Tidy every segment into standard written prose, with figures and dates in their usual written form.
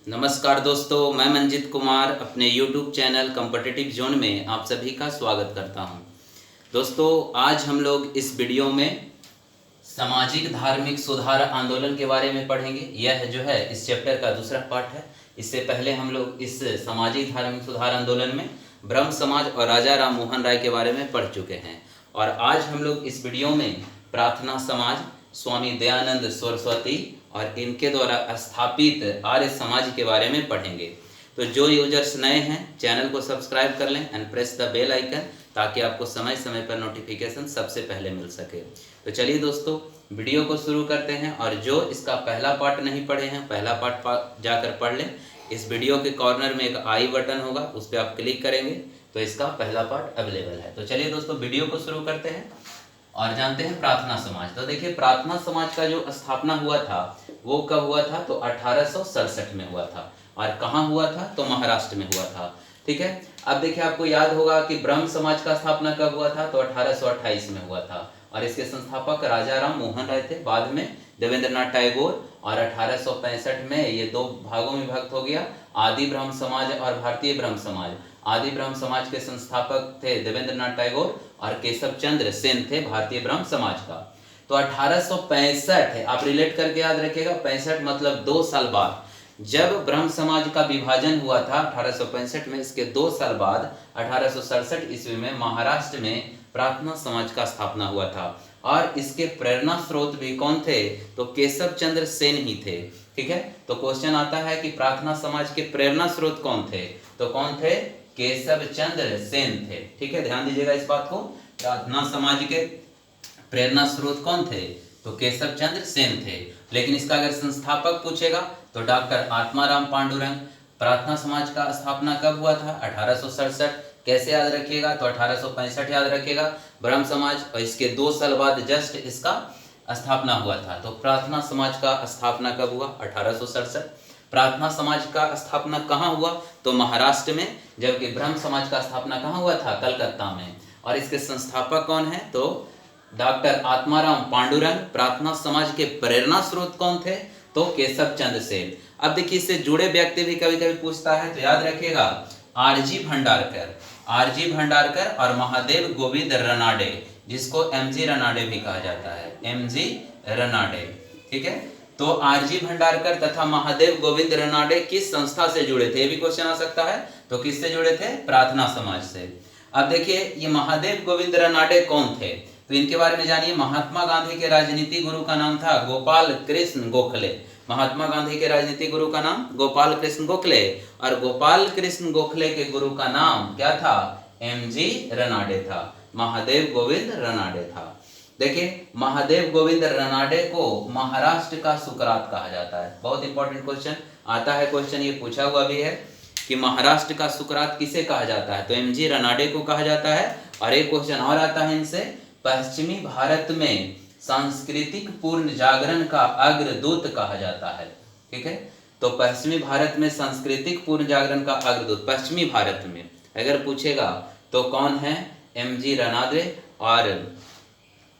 नमस्कार दोस्तों, मैं मंजित कुमार अपने YouTube चैनल कॉम्पिटिटिव जोन में आप सभी का स्वागत करता हूं। दोस्तों, आज हम लोग इस वीडियो में सामाजिक धार्मिक सुधार आंदोलन के बारे में पढ़ेंगे। यह जो है इस चैप्टर का दूसरा पार्ट है। इससे पहले हम लोग इस सामाजिक धार्मिक सुधार आंदोलन में ब्रह्म समाज और राजा राम मोहन राय के बारे में पढ़ चुके हैं और आज हम लोग इस वीडियो में प्रार्थना समाज, स्वामी दयानंद सरस्वती और इनके द्वारा स्थापित आर्य समाज के बारे में पढ़ेंगे। तो जो यूजर्स नए हैं चैनल को सब्सक्राइब कर लें and press the bell icon ताकि आपको समय समय पर नोटिफिकेशन सबसे पहले मिल सके। तो चलिए दोस्तों, वीडियो को शुरू करते हैं और जो इसका पहला पार्ट नहीं पढ़े हैं पहला पार्ट जाकर पढ़ लें। इस वीडियो के कॉर्नर में एक आई बटन होगा, उस पर आप क्लिक करेंगे तो इसका पहला पार्ट अवेलेबल है। तो चलिए दोस्तों, वीडियो को शुरू करते हैं और जानते हैं प्रार्थना समाज। तो देखिए, प्रार्थना समाज का जो स्थापना हुआ था वो कब हुआ था? तो 1867 में हुआ था। और कहाँ हुआ था? तो महाराष्ट्र में हुआ था। ठीक है। अब देखिए, आपको याद होगा कि ब्रह्म समाज का स्थापना कब हुआ था? तो 1828 में हुआ था और इसके संस्थापक राजा राम मोहन राय थे। बाद में देवेंद्रनाथ टैगोर, और 1865 में ये दो भागों में विभक्त हो गया, आदि ब्रह्म समाज और भारतीय ब्रह्म समाज। आदि ब्रह्म समाज के संस्थापक थे देवेंद्रनाथ टैगोर और केशव चंद्र सेन थे भारतीय ब्रह्म समाज का। तो 1865 आप रिलेट करके याद रखिएगा, 65 मतलब 2 साल बाद जब ब्रह्म समाज का विभाजन हुआ था 1865 में, इसके 2 साल बाद 1867 ईस्वी में महाराष्ट्र में प्रार्थना समाज का स्थापना हुआ था। और इसके प्रेरणा स्रोत भी कौन थे? तो केशव चंद्र सेन ही थे। ठीक है। तो क्वेश्चन आता है कि प्रार्थना समाज के प्रेरणा स्रोत कौन थे? तो कौन थे? केशव चंद्र सेन थे। ठीक है, ध्यान दीजिएगा इस बात को। प्रार्थना समाज के प्रेरणा स्रोत कौन थे? तो केशव चंद्र सेन थे। लेकिन इसका अगर संस्थापक पूछेगा तो डॉक्टर आत्माराम पांडुरंग। प्रार्थना समाज का स्थापना कब हुआ था? 1867। कैसे याद रखिएगा? तो 1865 याद रखिएगा ब्रह्म समाज, और इसके 2 साल बाद जस्ट इसका स्थापना हुआ था। तो प्रार्थना समाज का स्थापना कब हुआ? 1867। प्रार्थना समाज का स्थापना कहाँ हुआ? तो महाराष्ट्र में। जबकि ब्रह्म समाज का स्थापना कहाँ हुआ था? कलकत्ता में। और इसके संस्थापक कौन है? तो डॉक्टर आत्माराम पांडुरंग। प्रार्थना समाज के प्रेरणा स्रोत कौन थे? तो केशव चंद्र सेन। अब देखिए, इससे जुड़े व्यक्ति भी कभी कभी पूछता है, तो याद रखिएगा आरजी भंडारकर। आरजी भंडारकर और महादेव गोविंद रनाडे, जिसको एमजी रनाडे भी कहा जाता है, एमजी रनाडे। ठीक है। तो आरजी भंडारकर तथा महादेव गोविंद रनाडे किस संस्था से जुड़े थे? ये भी क्वेश्चन आ सकता है। तो किससे जुड़े थे? प्रार्थना समाज से। अब देखिए, ये महादेव गोविंद रनाडे कौन थे? तो इनके बारे में जानिए। महात्मा गांधी के राजनीति गुरु का नाम था गोपाल कृष्ण गोखले। महात्मा गांधी के राजनीति गुरु का नाम गोपाल कृष्ण गोखले, और गोपाल कृष्ण गोखले के गुरु का नाम क्या था? एमजी रनाडे था। महादेव गोविंद रनाडे था। देखिए, महादेव गोविंद रनाडे को महाराष्ट्र का सुकरात कहा जाता है। बहुत इंपॉर्टेंट क्वेश्चन आता है, क्वेश्चन ये पूछा हुआ भी है कि महाराष्ट्र का सुकरात किसे कहा जाता है? तो एमजी रनाडे को कहा जाता है। और एक क्वेश्चन और आता है इनसे, पश्चिमी भारत में सांस्कृतिक पूर्ण जागरण का अग्रदूत कहा जाता है। ठीक है। तो पश्चिमी भारत में सांस्कृतिक पूर्ण जागरण का अग्रदूत पश्चिमी भारत में अगर पूछेगा तो कौन है? एमजी रनाडे। और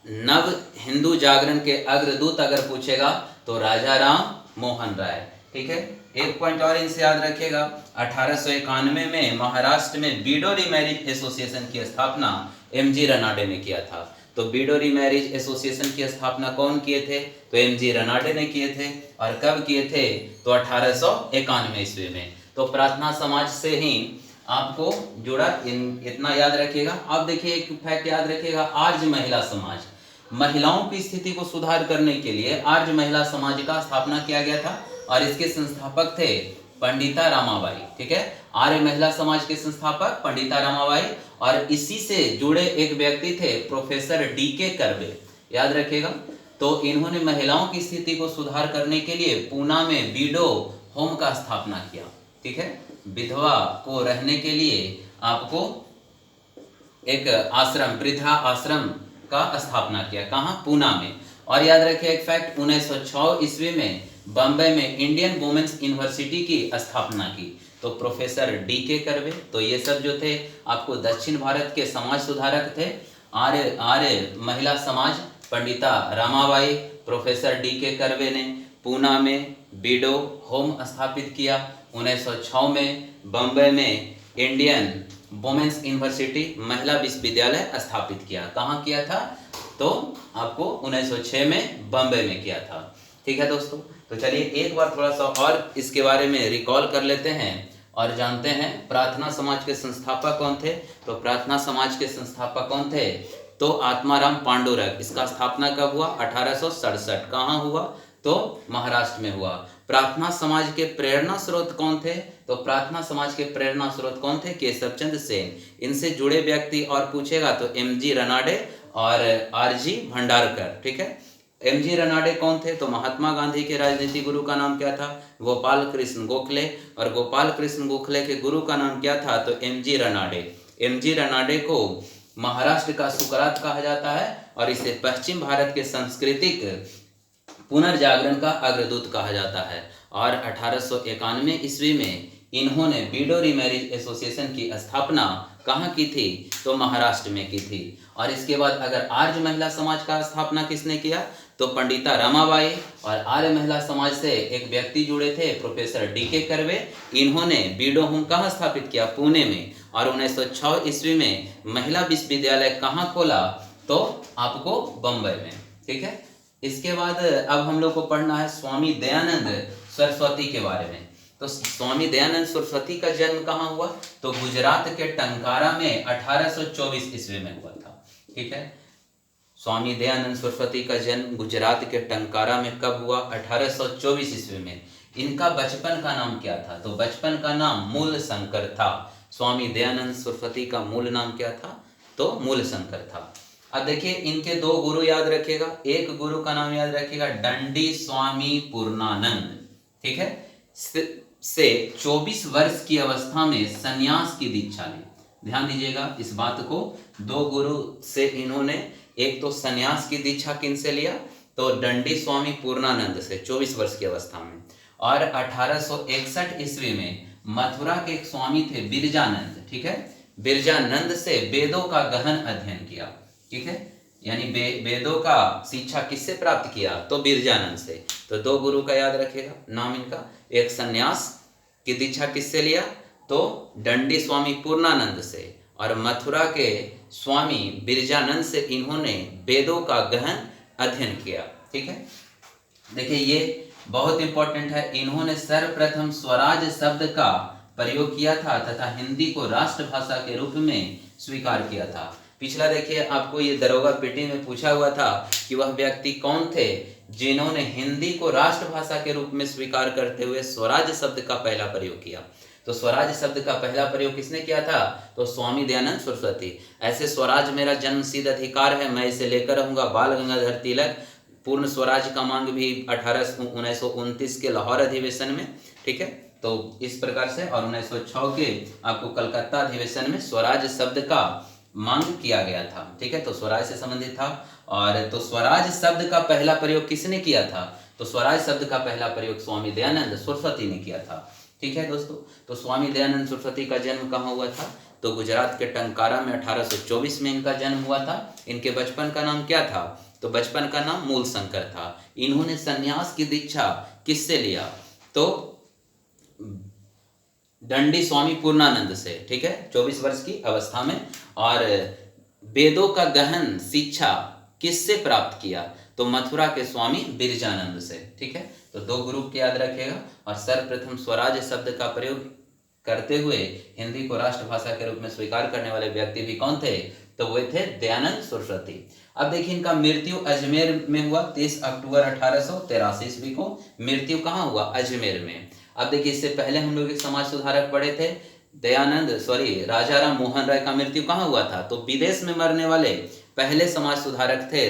नव हिंदू जागरण के अग्रदूत अगर पूछेगा तो राजा राम मोहन राय। ठीक है। एक पॉइंट और इनसे याद रखिएगा, 1891 में महाराष्ट्र में बीडोरी मैरिज एसोसिएशन की स्थापना एमजी रनाडे ने किया था। तो बीडोरी मैरिज एसोसिएशन की स्थापना कौन किए थे? तो एमजी रनाडे ने किए थे। और कब किए थे? तो 1891 ईस्वी में। तो प्रार्थना समाज से ही आपको जुड़ा, इतना याद रखिएगा। अब देखिए, एक फैक्ट याद रखिएगा, आर्य महिला समाज। महिलाओं की स्थिति को सुधार करने के लिए आर्य महिला समाज का स्थापना किया गया था और इसके संस्थापक थे पंडिता रमाबाई। ठीक है। आर्य महिला समाज के संस्थापक पंडिता रमाबाई, और इसी से जुड़े एक व्यक्ति थे प्रोफेसर डीके कर्वे। याद रखिएगा। तो इन्होंने महिलाओं की स्थिति को सुधार करने के लिए पूना में विडो होम का स्थापना किया। ठीक है। विधवा को रहने के लिए आपको एक आश्रम, वृद्धा आश्रम का स्थापना किया। कहाँ? पूना में। और याद रखिए एक फैक्ट, 1906 ईस्वी में बम्बई में इंडियन वुमेन्स यूनिवर्सिटी की स्थापना की। तो प्रोफेसर डीके कर्वे। तो ये सब जो थे आपको दक्षिण भारत के समाज सुधारक थे। आर्य महिला समाज Pandita Ramabai, professor DK curve ने पूना में बीडो होम स्थापित किया। 1906 में बम्बई में इंडियन वुमेन्स यूनिवर्सिटी महिला विश्वविद्यालय स्थापित किया। कहाँ किया था? तो आपको 1906 में बम्बई में किया था। ठीक है दोस्तों, तो चलिए एक बार थोड़ा सा और इसके बारे में रिकॉल कर लेते हैं और जानते हैं प्रार्थना समाज के संस्थापक कौन थे। तो प्रार्थना समाज के संस्थापक कौन थे? तो आत्माराम पांडुरंग। इसका स्थापना कब हुआ? 1867। कहाँ हुआ? तो महाराष्ट्र में हुआ। प्रार्थना समाज के प्रेरणा स्रोत कौन थे? तो प्रार्थना समाज के प्रेरणा स्रोत कौन थे? केशवचंद्र सेन। इनसे जुड़े व्यक्ति और पूछेगा तो एमजी रनाडे और आरजी भंडारकर। ठीक है, एमजी रनाडे कौन थे? तो महात्मा गांधी के राजनीतिक गुरु का नाम क्या था? गोपाल कृष्ण गोखले। और गोपाल कृष्ण गोखले के गुरु का नाम क्या था? तो एमजी रनाडे। एमजी रनाडे को महाराष्ट्र का सुकरात कहा जाता है और इसे पश्चिम भारत के सांस्कृतिक पुनर्जागरण का अग्रदूत कहा जाता है। और 1891 ईस्वी में इन्होंने बीडो रीमैरिज एसोसिएशन की स्थापना कहाँ की थी? तो महाराष्ट्र में की थी। और इसके बाद अगर आर्य महिला समाज का स्थापना किसने किया? तो पंडिता रमाबाई। और आर्य महिला समाज से एक व्यक्ति जुड़े थे, प्रोफेसर डीके कर्वे। इन्होंने बीडो होम कहाँ स्थापित किया? पुणे में। और 1906 ईस्वी में महिला विश्वविद्यालय कहाँ खोला? तो आपको बम्बई में। ठीक है, इसके बाद अब हम लोग को पढ़ना है स्वामी दयानंद सरस्वती के बारे में। तो स्वामी दयानंद सरस्वती का जन्म कहाँ हुआ? तो गुजरात के टंकारा में 1824 ईस्वी में हुआ था। ठीक है, स्वामी दयानंद सरस्वती का जन्म गुजरात के टंकारा में कब हुआ? 1824 ईस्वी में। इनका बचपन का नाम क्या था? तो बचपन का नाम मूल शंकर था। स्वामी दयानंद सरस्वती का मूल नाम क्या था? तो मूल शंकर था। अब देखिए इनके दो गुरु याद रखिएगा। एक गुरु का नाम याद रखिएगा दंडी स्वामी पूर्णानंद। ठीक है, से 24 वर्ष की अवस्था में संन्यास की दीक्षा ली। ध्यान दीजिएगा इस बात को। दो गुरु से इन्होंने एक तो संन्यास की दीक्षा किनसे लिया? तो दंडी स्वामी पूर्णानंद से 24 वर्ष की अवस्था में। और 1861 ईस्वी में मथुरा के एक स्वामी थे बिरजानंद। ठीक है, बिरजानंद से वेदों का गहन अध्ययन किया। ठीक है, यानी वेदों का शिक्षा किससे प्राप्त किया? तो बिरजानंद से। तो दो गुरु का याद रखिएगा नाम इनका। एक संन्यास की दीक्षा किससे लिया? तो दंडी स्वामी पूर्णानंद से। और मथुरा के स्वामी बिरजानंद से इन्होंने वेदों का गहन अध्ययन किया। ठीक है, देखिए ये बहुत इंपॉर्टेंट है। इन्होंने सर्वप्रथम स्वराज शब्द का प्रयोग किया था तथा हिंदी को राष्ट्रभाषा के रूप में स्वीकार किया था। पिछला देखिए आपको ये दरोगा पेटी में पूछा हुआ था कि वह व्यक्ति कौन थे जिन्होंने हिंदी को राष्ट्रभाषा के रूप में स्वीकार करते हुए स्वराज शब्द का पहला प्रयोग किया। तो स्वराज शब्द का पहला प्रयोग किसने किया था? तो स्वामी दयानंद सरस्वती। ऐसे स्वराज मेरा जन्मसिद्ध अधिकार है, मैं इसे लेकर रहूंगा। बाल गंगाधर तिलक। पूर्ण स्वराज का मांग भी 1929 के लाहौर अधिवेशन में। ठीक है, तो इस प्रकार से। और 1906 के आपको कलकत्ता अधिवेशन में स्वराज शब्द का मांग किया गया था। ठीक है, तो स्वराज से संबंधित था। और तो स्वराज शब्द का पहला प्रयोग किसने किया था? तो स्वराज शब्द का पहला प्रयोग स्वामी दयानंद सरस्वती ने किया था। ठीक है दोस्तों, तो स्वामी दयानंद सरस्वती का जन्म कहाँ हुआ था? तो गुजरात के टंकारा में 1824 में इनका जन्म हुआ था। इनके बचपन का नाम क्या था? तो बचपन का नाम मूल शंकर था। इन्होंने संन्यास की दीक्षा किससे लिया? तो दंडी स्वामी पूर्णानंद से। ठीक है, 24 वर्ष की अवस्था में। और वेदों का गहन शिक्षा किससे प्राप्त किया? तो मथुरा के स्वामी बिरजानंद से। ठीक है, तो दो ग्रुप याद रखिएगा। और सर्वप्रथम स्वराज शब्द का प्रयोग करते हुए हिंदी को राष्ट्रभाषा के रूप में स्वीकार करने वाले व्यक्ति भी कौन थे? तो वे थे दयानंद सरस्वती। अब देखिए इनका मृत्यु अजमेर में हुआ 30 अक्टूबर 1883 ईस्वी को। मृत्यु कहाँ हुआ? अजमेर में। अब देखिए इससे पहले हम लोग एक समाज सुधारक पढ़े थे राजाराम मोहन राय का मृत्यु कहाँ हुआ था? तो विदेश में मरने वाले पहले समाज सुधारक थे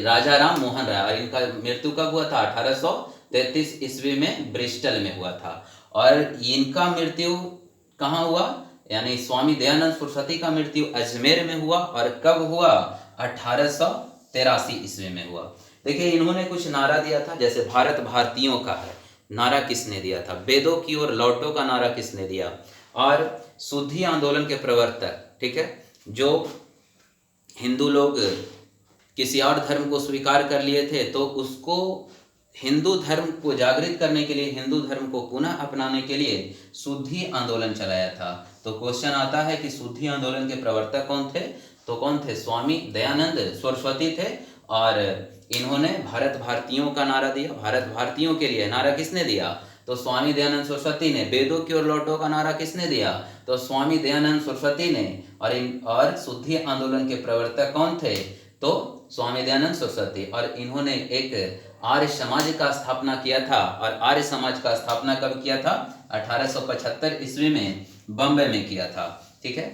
राजाराम मोहन राय। और इनका मृत्यु कब हुआ था? 1833 ईस्वी में ब्रिस्टल में हुआ था। और इनका मृत्यु कहाँ हुआ? यानी स्वामी दयानंद सरस्वती का मृत्यु अजमेर में हुआ। और कब हुआ? 1883 ईस्वी में हुआ। देखिए इन्होंने कुछ नारा दिया था, जैसे भारत भारतीयों का है, नारा किसने दिया था? वेदों की ओर लौटो का नारा किसने दिया? और शुद्धि आंदोलन के प्रवर्तक, ठीक है, जो हिंदू लोग किसी और धर्म को स्वीकार कर लिए थे, तो उसको हिंदू धर्म को जागृत करने के लिए, हिंदू धर्म को पुनः अपनाने के लिए शुद्धि आंदोलन चलाया था। तो क्वेश्चन आता है कि शुद्धि आंदोलन के प्रवर्तक कौन थे? तो कौन थे? स्वामी दयानंद सरस्वती थे। और इन्होंने भारत भारतीयों का नारा दिया। भारत भारतीयों के लिए नारा किसने दिया? तो स्वामी दयानंद सरस्वती ने। वेदों की ओर लौटो का नारा किसने दिया? तो स्वामी दयानंद सरस्वती ने। और शुद्धि आंदोलन के प्रवर्तक कौन थे? तो स्वामी दयानंद सरस्वती। और इन्होंने एक आर्य समाज का स्थापना किया था। और आर्य समाज का स्थापना कब किया था? 1875 ईस्वी में बम्बई में किया था। ठीक है,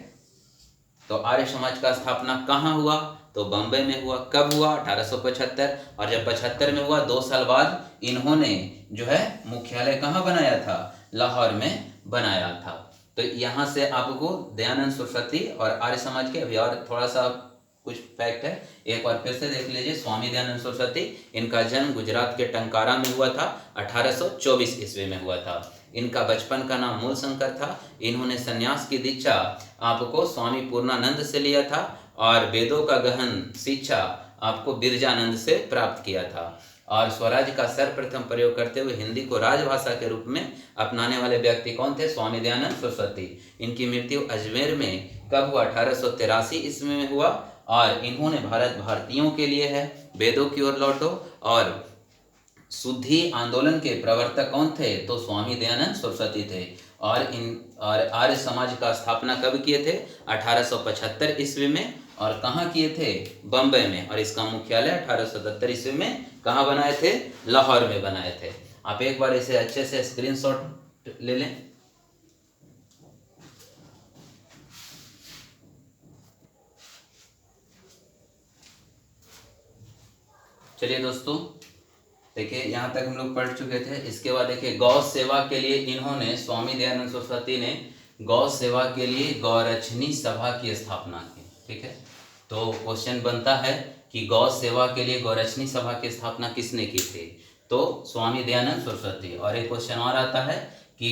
तो आर्य समाज का स्थापना कहाँ हुआ? तो बम्बई में हुआ। कब हुआ? 1875। और जब 75 में हुआ, 2 साल बाद इन्होंने जो है मुख्यालय कहाँ बनाया था? लाहौर में बनाया था। तो यहाँ से आपको दयानंद सरस्वती और आर्य समाज के अभी और थोड़ा सा कुछ फैक्ट है, एक बार फिर से देख लीजिए। स्वामी दयानंद सरस्वती, इनका जन्म गुजरात के टंकारा में हुआ था। 1824 ईस्वी में हुआ था। इनका बचपन का नाम मूल शंकर था। इन्होंने सन्यास की दीक्षा आपको स्वामी पूर्णानंद से लिया था। और वेदों का गहन शिक्षा आपको बिरजानंद से प्राप्त किया था। और स्वराज का सर्वप्रथम प्रयोग करते हुए हिंदी को राजभाषा के रूप में अपनाने वाले व्यक्ति कौन थे? स्वामी दयानंद सरस्वती। इनकी मृत्यु अजमेर में कब हुआ? 1883 ईस्वी में हुआ। और इन्होंने भारत भारतीयों के लिए है, वेदों की ओर लौटो और शुद्धि आंदोलन के प्रवर्तक कौन थे? तो स्वामी दयानंद सरस्वती थे। और आर्य समाज का स्थापना कब किए थे? 1875 ईस्वी में। और कहाँ किए थे? बम्बई में। और इसका मुख्यालय 1877 ईस्वी में कहाँ बनाए थे? लाहौर में बनाए थे। आप एक बार इसे अच्छे से स्क्रीनशॉट ले लें। चलिए दोस्तों, देखिए यहाँ तक हम लोग पढ़ चुके थे। इसके बाद देखिए, गौ सेवा के लिए इन्होंने, स्वामी दयानंद सरस्वती ने गौ सेवा के लिए गौरक्षणी सभा की स्थापना की। ठीक है, तो क्वेश्चन बनता है कि गौ सेवा के लिए गौरक्षणी सभा की स्थापना किसने की थी? तो स्वामी दयानंद सरस्वती। और एक क्वेश्चन और आता है कि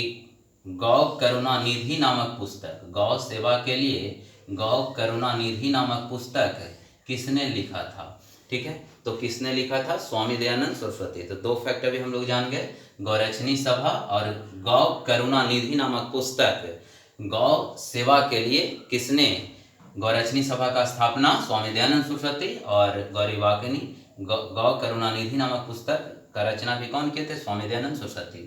गौ करुणा निधि नामक पुस्तक, गौ सेवा के लिए गौ करुणा निधि नामक पुस्तक किसने लिखा था? ठीक है, तो किसने लिखा था? स्वामी दयानंद सरस्वती। तो 2 फैक्ट अभी हम लोग जान गए, गौरक्षणी सभा और गौ करुणा निधि नामक पुस्तक। गौ सेवा के लिए किसने गौरक्षणी सभा का स्थापना? स्वामी दयानंद सरस्वती। और गौरी वाकनी गौ करुणा निधि नामक पुस्तक का रचना भी कौन किए थे? स्वामी दयानंद सरस्वती।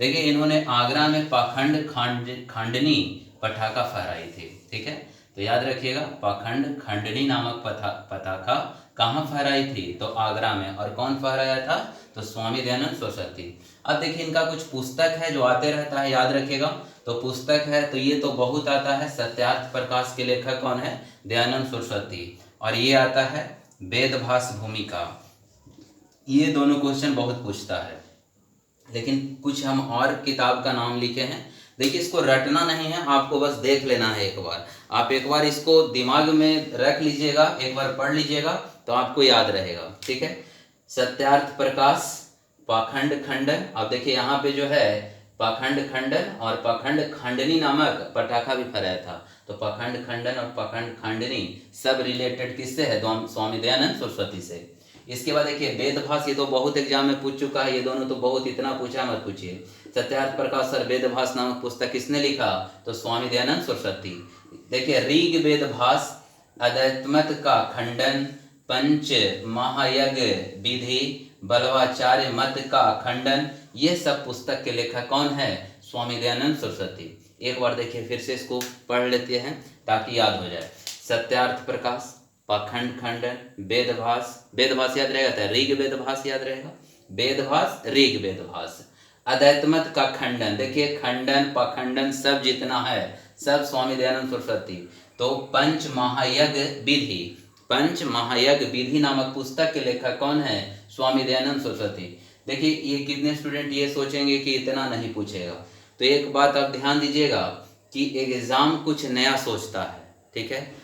देखिए, इन्होंने आगरा में पाखंड खंडनी पटाखा फहराई थी। ठीक है, तो याद रखिएगा, पाखंड खंडनी नामक पताका कहाँ फहराई थी? तो आगरा में। और कौन फहराया था? तो स्वामी दयानंद सरस्वती। अब देखिए, इनका कुछ पुस्तक है जो आते रहता है, याद रखिएगा। तो पुस्तक है, तो ये तो बहुत आता है। सत्यार्थ प्रकाश के लेखक कौन है? दयानंद सरस्वती। और ये आता है वेदभास भूमिका। ये दोनों क्वेश्चन बहुत पूछता है, लेकिन कुछ हम और किताब का नाम लिखे हैं। देखिए, इसको रटना नहीं है, आपको बस देख लेना है एक बार। आप एक बार इसको दिमाग में रख लीजिएगा, एक बार पढ़ लीजिएगा तो आपको याद रहेगा। ठीक है, सत्यार्थ प्रकाश, पाखंड खंडन। अब देखिए यहाँ पे जो है पाखंड खंडन और पाखंड खंडनी नामक पटाखा भी फहराया था। तो पाखंड खंडन और पाखंड खंडनी सब रिलेटेड किससे है? स्वामी दयानंद सरस्वती से। इसके बाद देखिए, वेदभास, ये तो बहुत एग्जाम में पूछ चुका है, ये दोनों तो बहुत, इतना पूछा मत पूछिए। सत्यार्थ प्रकाश और वेदभास नामक पुस्तक किसने लिखा? तो स्वामी दयानंद सरस्वती। देखिए, ऋग वेदभास, अद्वैतमत का खंडन, पंच महायज्ञ विधि, बलवाचार्य मत का खंडन, ये सब पुस्तक के लेखक कौन है? स्वामी दयानंद सरस्वती। एक बार देखिए, फिर से इसको पढ़ लेते हैं ताकि याद हो जाए। सत्यार्थ प्रकाश, पाखंड खंडन, वेदभास, वेदभास याद रहेगा था, ऋग वेदभास याद रहेगा, वेदभास ऋग वेदभास। अद्वैतमत का खंडन, देखिए खंडन पाखंडन सब जितना है सब स्वामी दयानंद सरस्वती। तो पंच महायज्ञ विधि, पंच महायज्ञ विधि नामक पुस्तक के लेखक कौन है? स्वामी दयानंद सरस्वती। देखिए, ये कितने स्टूडेंट ये सोचेंगे कि इतना नहीं पूछेगा, तो एक बात आप ध्यान दीजिएगा कि एग्जाम कुछ नया सोचता है। ठीक है,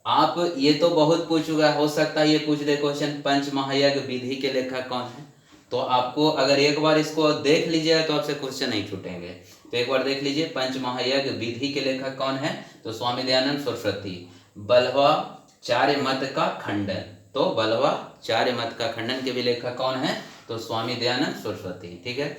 आप ये तो बहुत पूछ चुका है, हो सकता है ये पूछ दे क्वेश्चन पंच महायज्ञ विधि के लेखक कौन है। तो आपको अगर एक बार इसको देख लीजिएगा तो आपसे क्वेश्चन नहीं छूटेंगे। तो एक बार देख लीजिए, पंच महायज्ञ विधि के लेखक कौन है? तो स्वामी दयानंद सरस्वती। बलवाचार्य मत का खंडन, तो बलवाचार्य मत का खंडन के भी लेखक कौन है? तो स्वामी दयानंद सरस्वती। ठीक है,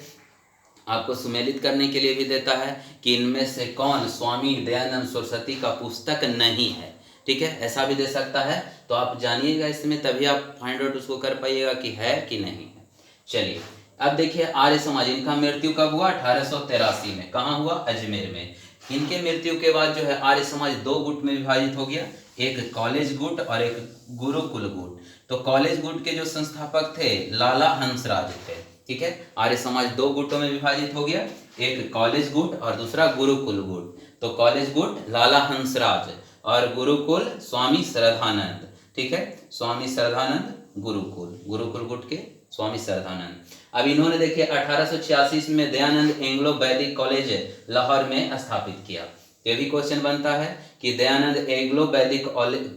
आपको सुमेलित करने के लिए भी देता है कि इनमें से कौन स्वामी दयानंद सरस्वती का पुस्तक नहीं है। ठीक है, ऐसा भी दे सकता है, तो आप जानिएगा इसमें, तभी आप फाइंड आउट उसको कर पाइएगा कि है कि नहीं है। चलिए अब देखिए आर्य समाज, इनका मृत्यु कब हुआ? 1883 में। कहाँ हुआ? अजमेर में। इनके मृत्यु के बाद जो है आर्य समाज दो गुट में विभाजित हो गया, एक कॉलेज गुट और एक गुरुकुल गुट। तो कॉलेज गुट के जो संस्थापक थे लाला हंसराज थे। ठीक है, आर्य समाज दो गुटों में विभाजित हो गया, एक कॉलेज गुट और दूसरा गुरुकुल गुट। तो कॉलेज गुट लाला हंसराज और गुरुकुल स्वामी श्रद्धानंद। ठीक है, स्वामी श्रद्धानंद गुरुकुल, गुरुकुल गुट के स्वामी श्रद्धानंद। अब इन्होंने देखिए 1886 में दयानंद एंग्लो वैदिक कॉलेज लाहौर में स्थापित किया। ये भी क्वेश्चन बनता है कि दयानंद एंग्लो वैदिक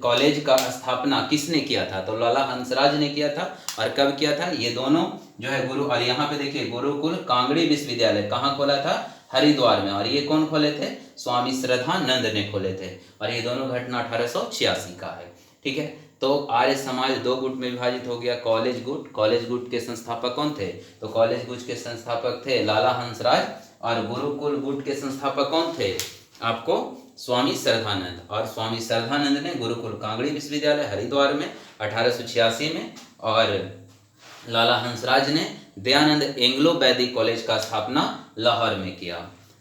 कॉलेज का स्थापना किसने किया था? तो लाला हंसराज ने किया था। और कब किया था? ये दोनों जो है गुरु, और यहाँ पे देखिए गुरुकुल कांगड़ी विश्वविद्यालय कहाँ खोला था? हरिद्वार में। और ये कौन खोले थे? स्वामी श्रद्धानंद ने खोले थे। और ये दोनों घटना 1886 का है। ठीक है, तो आर्य समाज दो गुट में विभाजित हो गया, कॉलेज गुट। कॉलेज गुट के संस्थापक कौन थे? तो कॉलेज गुट के संस्थापक थे लाला हंसराज, और गुरुकुल गुट के संस्थापक कौन थे? आपको स्वामी श्रद्धानंद। और स्वामी श्रद्धानंद ने गुरुकुल कांगड़ी विश्वविद्यालय हरिद्वार में 1886 में, और लाला हंसराज ने दयानंद एंग्लो वैदिक कॉलेज का स्थापना लाहौर में किया।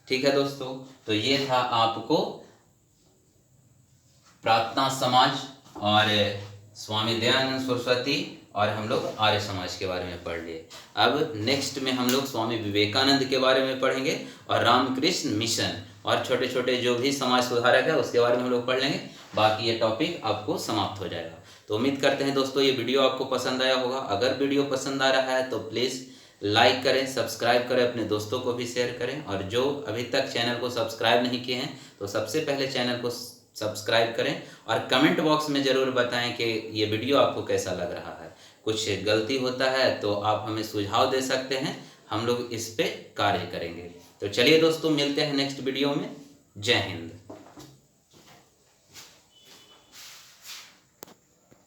ठीक है दोस्तों, तो ये था आपको प्रार्थना समाज और स्वामी दयानंद सरस्वती और हम लोग आर्य समाज के बारे में पढ़ लिए। अब नेक्स्ट में हम लोग स्वामी विवेकानंद के बारे में पढ़ेंगे और रामकृष्ण मिशन और छोटे छोटे जो भी समाज सुधारक है उसके बारे में हम लोग पढ़ लेंगे। बाकी ये टॉपिक आपको समाप्त हो जाएगा। तो उम्मीद करते हैं दोस्तों ये वीडियो आपको पसंद आया होगा। अगर वीडियो पसंद आ रहा है तो प्लीज़ लाइक करें, सब्सक्राइब करें, अपने दोस्तों को भी शेयर करें। और जो अभी तक चैनल को सब्सक्राइब नहीं किए हैं तो सबसे पहले चैनल को सब्सक्राइब करें और कमेंट बॉक्स में ज़रूर बताएं कि ये वीडियो आपको कैसा लग रहा है। कुछ गलती होता है तो आप हमें सुझाव दे सकते हैं, हम लोग इस पे कार्य करेंगे। तो चलिए दोस्तों मिलते हैं नेक्स्ट वीडियो में। जय हिंद।